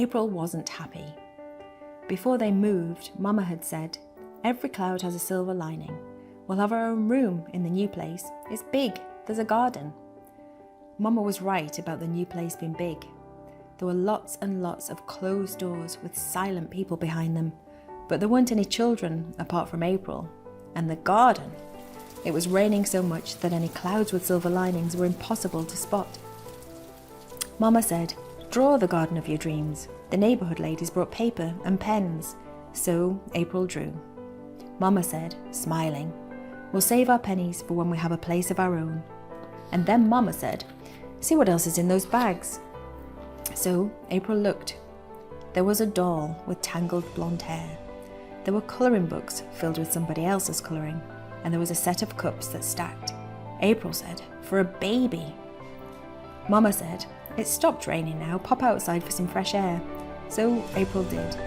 April wasn't happy. Before they moved, Mama had said, "Every cloud has a silver lining. We'll have our own room in the new place. It's big, there's a garden." Mama was right about the new place being big. There were lots and lots of closed doors with silent people behind them, but there weren't any children apart from April. And the garden! It was raining so much that any clouds with silver linings were impossible to spot. Mama said, "Draw the garden of your dreams." The neighbourhood ladies brought paper and pens, so April drew. Mama said, smiling, "We'll save our pennies for when we have a place of our own." And then Mama said, "See what else is in those bags." So April looked. There was a doll with tangled blonde hair. There were colouring books filled with somebody else's colouring, and there was a set of cups that stacked. April said, "For a baby." Mama said, "It's stopped raining now, pop outside for some fresh air." So April did.